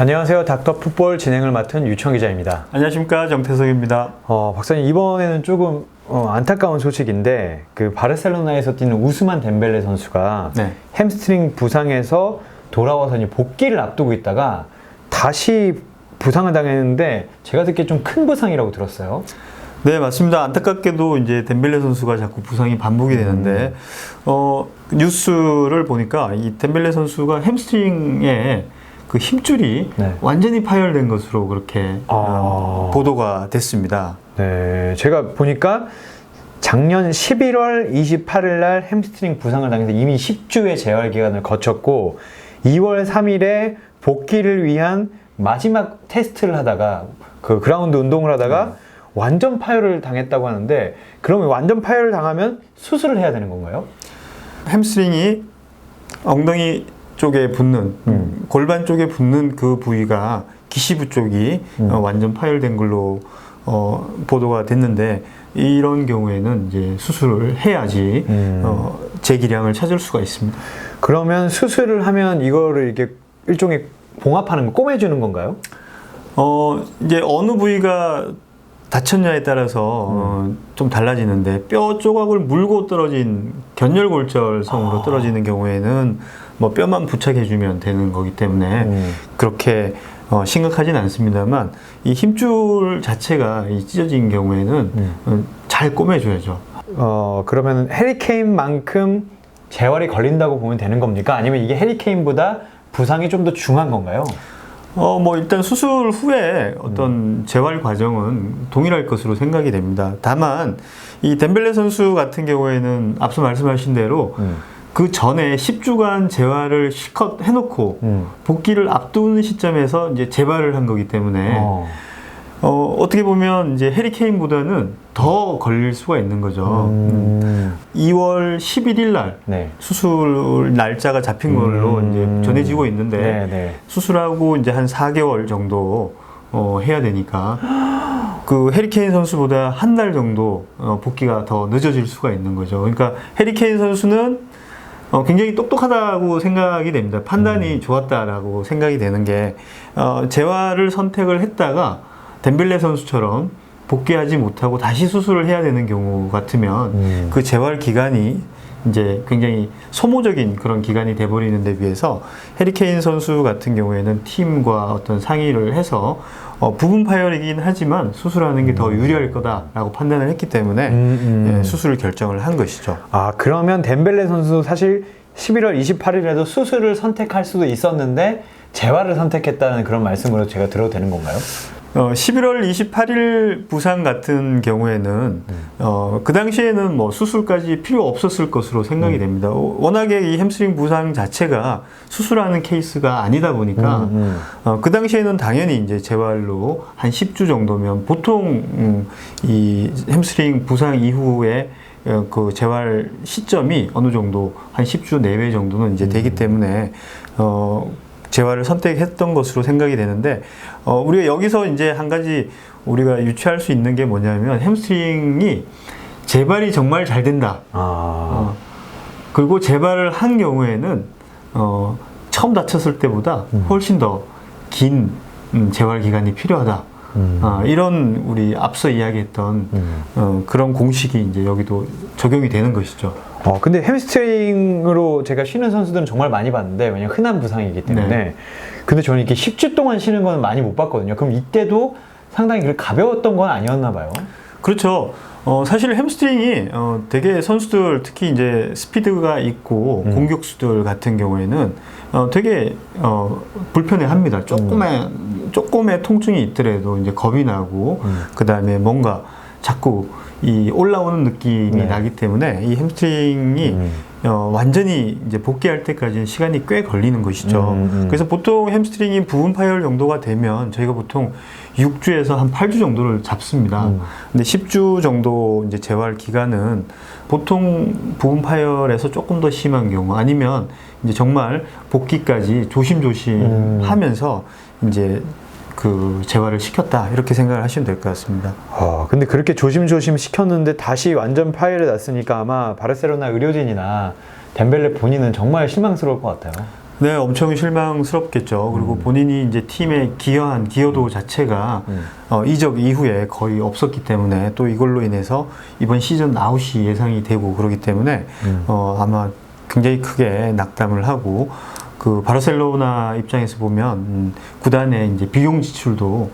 안녕하세요. 닥터 풋볼 진행을 맡은 유청 기자입니다. 안녕하십니까, 정태석입니다. 박사님, 이번에는 조금 안타까운 소식인데 그 바르셀로나에서 뛰는 우스만 덴벨레 선수가 햄스트링 부상에서 돌아와서 이제 복귀를 앞두고 있다가 다시 부상을 당했는데 제가 듣기에 좀 큰 부상이라고 들었어요. 네, 맞습니다. 안타깝게도 이제 덴벨레 선수가 자꾸 부상이 반복이 되는데 뉴스를 보니까 이 덴벨레 선수가 햄스트링에 그 힘줄이 완전히 파열된 것으로 그렇게 보도가 됐습니다. 네, 제가 보니까 작년 11월 28일 날 햄스트링 부상을 당해서 이미 10주의 재활 기간을 거쳤고 2월 3일에 복귀를 위한 마지막 테스트를 하다가 그 그라운드 운동을 하다가 완전 파열을 당했다고 하는데, 그러면 완전 파열을 당하면 수술을 해야 되는 건가요? 햄스트링이 엉덩이 쪽에 붙는 골반 쪽에 붙는 그 부위가 기시부 쪽이 완전 파열된 걸로 보도가 됐는데, 이런 경우에는 이제 수술을 해야지 재기량을 찾을 수가 있습니다. 그러면 수술을 하면 이거를 이렇게 일종의 봉합하는 거, 꼬매주는 건가요? 이제 어느 부위가 다쳤냐에 따라서 좀 달라지는데, 뼈 조각을 물고 떨어진 견열골절성으로 떨어지는 경우에는 뭐 뼈만 부착해주면 되는 거기 때문에 그렇게 심각하진 않습니다만, 이 힘줄 자체가 찢어진 경우에는 잘 꼬매줘야죠. 그러면 해리케인만큼 재활이 걸린다고 보면 되는 겁니까? 아니면 이게 해리케인보다 부상이 좀 더 중한 건가요? 뭐 일단 수술 후에 어떤 재활 과정은 동일할 것으로 생각이 됩니다. 다만 이 덴벨레 선수 같은 경우에는 앞서 말씀하신 대로 그 전에 10주간 재활을 실컷 해놓고 복귀를 앞두는 시점에서 이제 재발을 한 거기 때문에 어떻게 보면 이제 해리케인보다는 더 걸릴 수가 있는 거죠. 2월 11일 날 수술 날짜가 잡힌 걸로 이제 전해지고 있는데 수술하고 이제 한 4개월 정도 해야 되니까 그 해리케인 선수보다 한 달 정도 복귀가 더 늦어질 수가 있는 거죠. 그러니까 해리케인 선수는 굉장히 똑똑하다고 생각이 됩니다. 판단이 좋았다라고 생각이 되는 게 재활을 선택을 했다가 덴벨레 선수처럼 복귀하지 못하고 다시 수술을 해야 되는 경우 같으면 그 재활 기간이 이제 굉장히 소모적인 그런 기간이 돼버리는 데 비해서 해리케인 선수 같은 경우에는 팀과 어떤 상의를 해서 부분 파열이긴 하지만 수술하는 게 더 유리할 거다라고 판단을 했기 때문에 수술을 결정을 한 것이죠. 그러면 덴벨레 선수 사실 11월 28일에도 수술을 선택할 수도 있었는데 재활을 선택했다는 그런 말씀으로 제가 들어도 되는 건가요? 11월 28일 부상 같은 경우에는 그 당시에는 뭐 수술까지 필요 없었을 것으로 생각이 됩니다. 워낙에 이 햄스트링 부상 자체가 수술하는 케이스가 아니다 보니까 그 당시에는 당연히 이제 재활로 한 10주 정도면 보통 이 햄스트링 부상 이후에 그 재활 시점이 어느 정도 한 10주 내외 정도는 이제 되기 때문에 재활을 선택했던 것으로 생각이 되는데, 우리가 여기서 이제 한 가지 우리가 유추할 수 있는 게 뭐냐면 햄스트링이 재발이 정말 잘 된다. 그리고 재발을 한 경우에는 처음 다쳤을 때보다 훨씬 더 긴 재활 기간이 필요하다. 이런 우리 앞서 이야기했던 그런 공식이 이제 여기도 적용이 되는 것이죠. 근데 햄스트링으로 제가 쉬는 선수들은 정말 많이 봤는데, 왜냐면 흔한 부상이기 때문에. 근데 저는 이렇게 10주 동안 쉬는 건 많이 못 봤거든요. 그럼 이때도 상당히 가벼웠던 건 아니었나 봐요. 그렇죠. 사실 햄스트링이 되게 선수들, 특히 이제 스피드가 있고 공격수들 같은 경우에는 되게 불편해 합니다. 조금의 통증이 있더라도 이제 겁이 나고 그 다음에 뭔가 자꾸 이 올라오는 느낌이 나기 때문에 이 햄스트링이 완전히 이제 복귀할 때까지는 시간이 꽤 걸리는 것이죠. 그래서 보통 햄스트링이 부분 파열 정도가 되면 저희가 보통 6주에서 한 8주 정도를 잡습니다. 근데 10주 정도 이제 재활 기간은 보통 부분 파열에서 조금 더 심한 경우, 아니면 이제 정말 복귀까지 조심조심 하면서 이제 그 재활을 시켰다, 이렇게 생각을 하시면 될 것 같습니다. 근데 그렇게 조심조심 시켰는데 다시 완전 파열이 났으니까 아마 바르셀로나 의료진이나 덴벨레 본인은 정말 실망스러울 것 같아요. 네, 엄청 실망스럽겠죠. 그리고 본인이 이제 팀에 기여한 기여도 자체가 이적 이후에 거의 없었기 때문에 또 이걸로 인해서 이번 시즌 아웃이 예상이 되고 그러기 때문에 아마 굉장히 크게 낙담을 하고 그 바르셀로나 입장에서 보면 구단의 이제 비용 지출도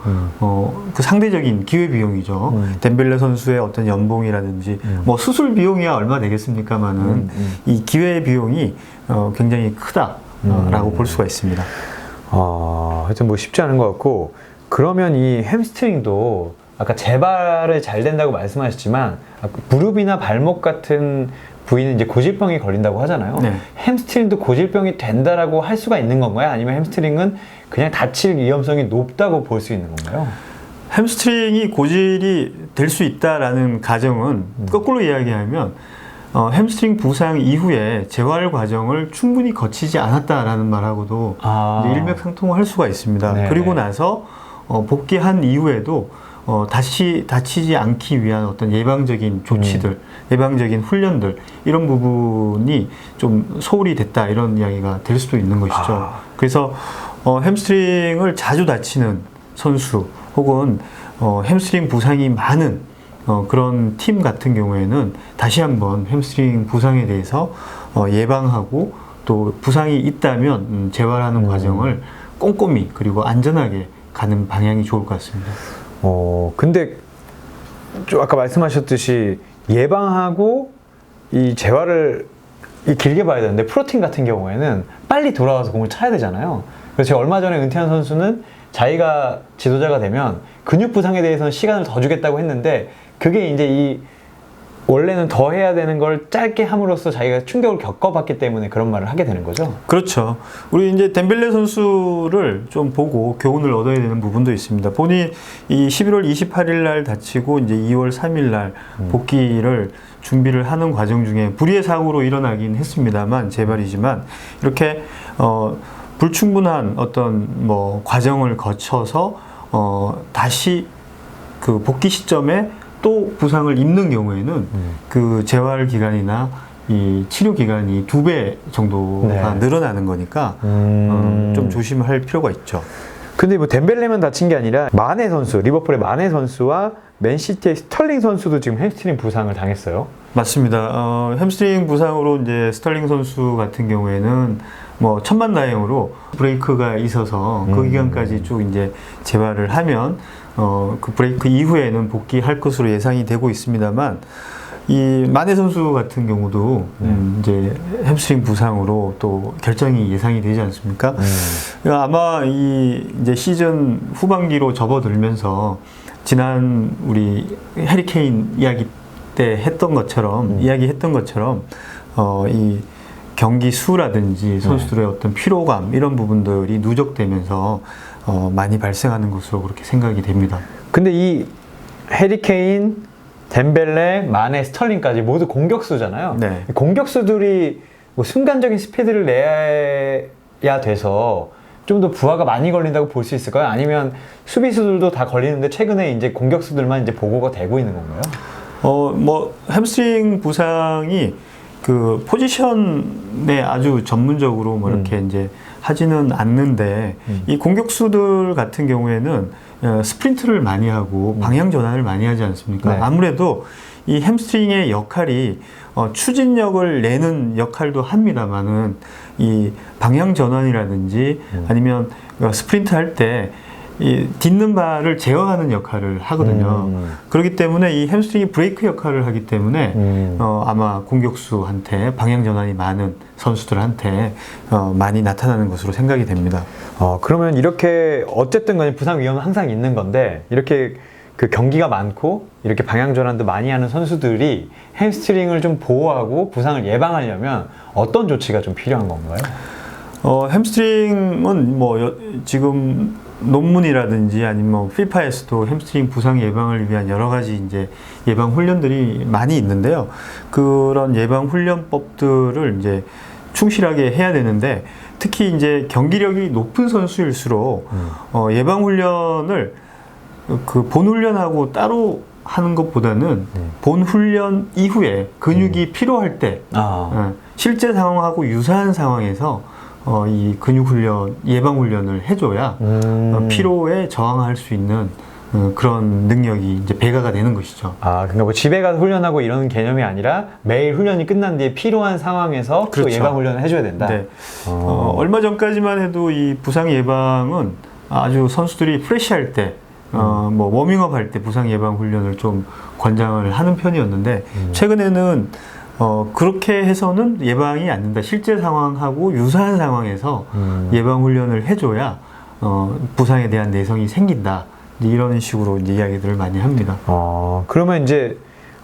그 상대적인 기회 비용이죠. 덴벨레 선수의 어떤 연봉이라든지 뭐 수술 비용이야 얼마 되겠습니까만은 이 기회 비용이 굉장히 크다라고 볼 수가 있습니다. 하여튼 뭐 쉽지 않은 것 같고, 그러면 이 햄스트링도 아까 재발이 잘 된다고 말씀하셨지만 무릎이나 발목 같은 부위는 이제 고질병이 걸린다고 하잖아요. 네. 햄스트링도 고질병이 된다라고 할 수가 있는 건가요? 아니면 햄스트링은 그냥 다칠 위험성이 높다고 볼 수 있는 건가요? 햄스트링이 고질이 될 수 있다라는 가정은 거꾸로 이야기하면 햄스트링 부상 이후에 재활 과정을 충분히 거치지 않았다라는 말하고도 이제 일맥상통할 수가 있습니다. 네. 그리고 나서 복귀한 이후에도 다시 다치지 않기 위한 어떤 예방적인 조치들, 예방적인 훈련들 이런 부분이 좀 소홀히 됐다 이런 이야기가 될 수도 있는 것이죠. 그래서 햄스트링을 자주 다치는 선수 혹은 햄스트링 부상이 많은 그런 팀 같은 경우에는 다시 한번 햄스트링 부상에 대해서 예방하고 또 부상이 있다면 재활하는 과정을 꼼꼼히 그리고 안전하게 가는 방향이 좋을 것 같습니다. 근데 좀 아까 말씀하셨듯이 예방하고 이 재활을 길게 봐야 되는데 프로팀 같은 경우에는 빨리 돌아와서 공을 차야 되잖아요. 그래서 제가 얼마 전에 은퇴한 선수는 자기가 지도자가 되면 근육 부상에 대해서는 시간을 더 주겠다고 했는데 그게 이제 원래는 더 해야 되는 걸 짧게 함으로써 자기가 충격을 겪어봤기 때문에 그런 말을 하게 되는 거죠. 그렇죠. 우리 이제 덴벨레 선수를 좀 보고 교훈을 얻어야 되는 부분도 있습니다. 본인이 이 11월 28일 날 다치고 이제 2월 3일 날 복귀를 준비를 하는 과정 중에 불의의 사고로 일어나긴 했습니다만 재발이지만 이렇게 불충분한 어떤 뭐 과정을 거쳐서 다시 그 복귀 시점에 또 부상을 입는 경우에는 그 재활 기간이나 이 치료 기간이 2배 정도가 늘어나는 거니까 좀 조심할 필요가 있죠. 근데 뭐 덴벨레만 다친 게 아니라 마네 선수, 리버풀의 마네 선수와 맨시티의 스털링 선수도 지금 햄스트링 부상을 당했어요. 맞습니다. 햄스트링 부상으로 이제 스털링 선수 같은 경우에는 뭐 천만다행으로 브레이크가 있어서 그 기간까지 쭉 이제 재활을 하면 그 브레이크 이후에는 복귀할 것으로 예상이 되고 있습니다만 이 마네 선수 같은 경우도 이제 햄스트링 부상으로 또 결정이 예상이 되지 않습니까? 아마 이제 시즌 후반기로 접어들면서 지난 우리 해리 케인 이야기 때 했던 것처럼 이야기했던 것처럼 이 경기 수라든지 선수들의 어떤 피로감 이런 부분들이 누적되면서 많이 발생하는 것으로 그렇게 생각이 됩니다. 근데 이 해리 케인, 덴벨레, 마네, 스털링까지 모두 공격수잖아요. 네. 공격수들이 뭐 순간적인 스피드를 내야 돼서 좀 더 부하가 많이 걸린다고 볼 수 있을까요? 아니면 수비수들도 다 걸리는데 최근에 이제 공격수들만 이제 보고가 되고 있는 건가요? 뭐 햄스트링 부상이 그 포지션에 아주 전문적으로 뭐 이렇게 이제 하지는 않는데 이 공격수들 같은 경우에는 스프린트를 많이 하고 방향 전환을 많이 하지 않습니까? 네. 아무래도 이 햄스트링의 역할이 추진력을 내는 역할도 합니다만은 이 방향 전환이라든지 아니면 스프린트 할 때 이 딛는 발을 제어하는 역할을 하거든요. 그렇기 때문에 이 햄스트링이 브레이크 역할을 하기 때문에 아마 공격수한테 방향 전환이 많은 선수들한테 많이 나타나는 것으로 생각이 됩니다. 그러면 이렇게 어쨌든 간에 부상 위험은 항상 있는 건데 이렇게 그 경기가 많고 이렇게 방향 전환도 많이 하는 선수들이 햄스트링을 좀 보호하고 부상을 예방하려면 어떤 조치가 좀 필요한 건가요? 햄스트링은 뭐 지금 논문이라든지 아니면 뭐 피파에서도 햄스트링 부상 예방을 위한 여러 가지 이제 예방 훈련들이 많이 있는데요. 그런 예방 훈련법들을 이제 충실하게 해야 되는데 특히 이제 경기력이 높은 선수일수록 예방 훈련을 그 본 훈련하고 따로 하는 것보다는 본 훈련 이후에 근육이 필요할 때 실제 상황하고 유사한 상황에서 이 근육훈련, 예방훈련을 해줘야 피로에 저항할 수 있는 그런 능력이 이제 배가가 되는 것이죠. 아, 그러니까 뭐 집에 가서 훈련하고 이런 개념이 아니라 매일 훈련이 끝난 뒤에 필요한 상황에서 또 그렇죠. 예방 훈련을 해줘야 된다. 네. 얼마 전까지만 해도 이 부상 예방은 아주 선수들이 프레시할 때, 뭐 워밍업 할 때 부상 예방 훈련을 좀 권장을 하는 편이었는데 최근에는 그렇게 해서는 예방이 안 된다. 실제 상황하고 유사한 상황에서 예방 훈련을 해줘야 부상에 대한 내성이 생긴다. 이런 식으로 이제 이야기들을 많이 합니다. 그러면 이제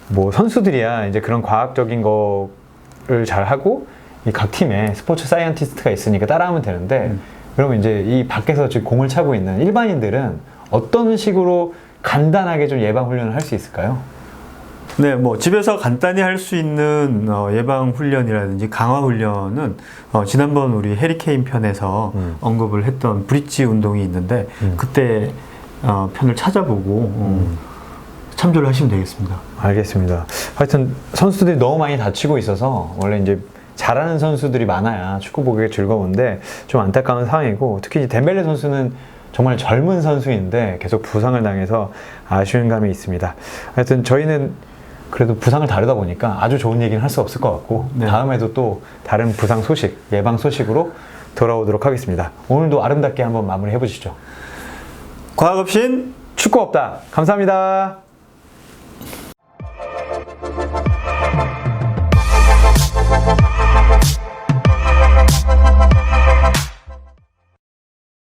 뭐 선수들이야 이제 그런 과학적인 거를 잘 하고 이 각 팀에 스포츠 사이언티스트가 있으니까 따라하면 되는데 그러면 이제 이 밖에서 지금 공을 차고 있는 일반인들은 어떤 식으로 간단하게 좀 예방 훈련을 할 수 있을까요? 네, 뭐 집에서 간단히 할 수 있는 예방 훈련이라든지 강화 훈련은 지난번 우리 해리케인 편에서 언급을 했던 브릿지 운동이 있는데 그때 편을 찾아보고 참조를 하시면 되겠습니다. 알겠습니다. 하여튼 선수들이 너무 많이 다치고 있어서 원래 이제 잘하는 선수들이 많아야 축구 보기가 즐거운데 좀 안타까운 상황이고 특히 이제 덴벨레 선수는 정말 젊은 선수인데 계속 부상을 당해서 아쉬운 감이 있습니다. 하여튼 저희는 그래도 부상을 다루다 보니까 아주 좋은 얘기는 할 수 없을 것 같고 네. 다음에도 또 다른 부상 소식, 예방 소식으로 돌아오도록 하겠습니다. 오늘도 아름답게 한번 마무리해 보시죠. 과학 없인 축구 없다. 감사합니다.